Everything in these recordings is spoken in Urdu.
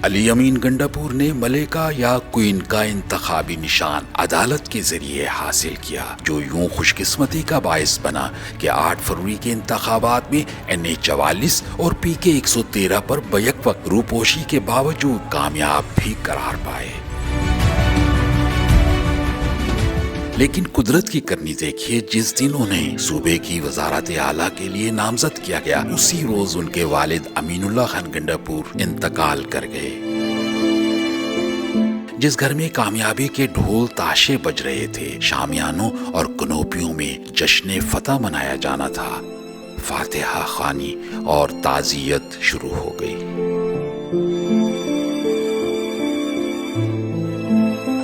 علی امین گنڈاپور نے ملکہ یا کوئین کا انتخابی نشان عدالت کے ذریعے حاصل کیا، جو یوں خوش قسمتی کا باعث بنا کہ 8 فروری کے انتخابات میں NH 44 اور PK 113 پر بیک وقت روپوشی کے باوجود کامیاب بھی قرار پائے۔ لیکن قدرت کی کرنی دیکھیے، جس دن انہیں صوبے کی وزارت اعلیٰ کے لیے نامزد کیا گیا، اسی روز ان کے والد امین اللہ خان گنڈاپور انتقال کر گئے۔ جس گھر میں کامیابی کے ڈھول تاشے بج رہے تھے، شامیانوں اور کنوپیوں میں جشن فتح منایا جانا تھا، فاتحہ خوانی اور تعزیت شروع ہو گئی۔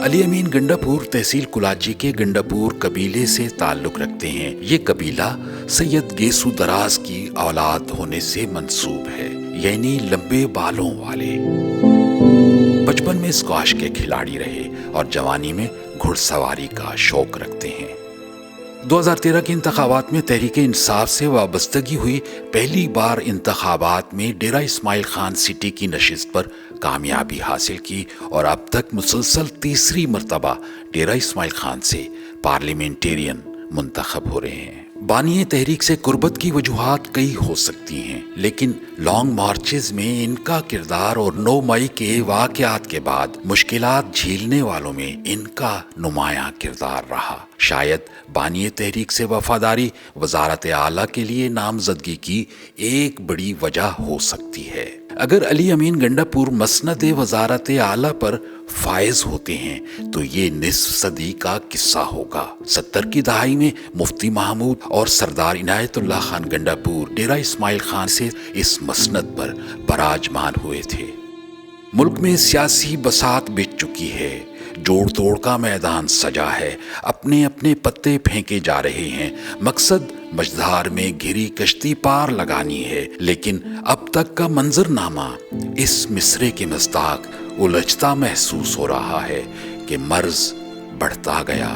علی امین گنڈاپور تحصیل کلاچی کے گنڈاپور قبیلے سے تعلق رکھتے ہیں۔ یہ قبیلہ سید گیسو دراز کی اولاد ہونے سے منسوب ہے، یعنی لمبے بالوں والے۔ بچپن میں اسکواش کے کھلاڑی رہے اور جوانی میں گھڑ سواری کا شوق رکھتے ہیں۔ 2013 کے انتخابات میں تحریک انصاف سے وابستگی ہوئی۔ پہلی بار انتخابات میں ڈیرہ اسماعیل خان سٹی کی نشست پر کامیابی حاصل کی اور اب تک مسلسل تیسری مرتبہ ڈیرہ اسماعیل خان سے پارلیمنٹیرین منتخب ہو رہے ہیں۔ بانی تحریک سے قربت کی وجوہات کئی ہو سکتی ہیں، لیکن لانگ مارچز میں ان کا کردار اور 9 مئی کے واقعات کے بعد مشکلات جھیلنے والوں میں ان کا نمایاں کردار رہا۔ شاید بانی تحریک سے وفاداری وزارت اعلیٰ کے لیے نامزدگی کی ایک بڑی وجہ ہو سکتی ہے۔ اگر علی امین گنڈاپور مسند وزارت اعلیٰ پر فائز ہوتے ہیں تو یہ نصف صدی کا قصہ ہوگا۔ 70 کی دہائی میں مفتی محمود اور سردار عنایت اللہ خان گنڈاپور ڈیرہ اسماعیل خان سے اس مسند پر براجمان ہوئے تھے۔ ملک میں سیاسی بساط بچ چکی ہے، جوڑ توڑ کا میدان سجا ہے، اپنے اپنے پتے پھینکے جا رہے ہیں، مقصد مجدھار میں گھری کشتی پار لگانی ہے، لیکن اب تک کا منظرنامہ اس مصرعے کے مصداق الجھتا محسوس ہو رہا ہے کہ مرض بڑھتا گیا،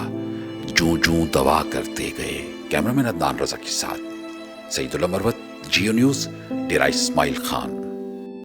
جوں جوں دوا کرتے گئے۔ کیمرہ مین عدنان رضا کے ساتھ سعید اللہ مروت، جیو نیوز، ڈیرہ اسماعیل خان۔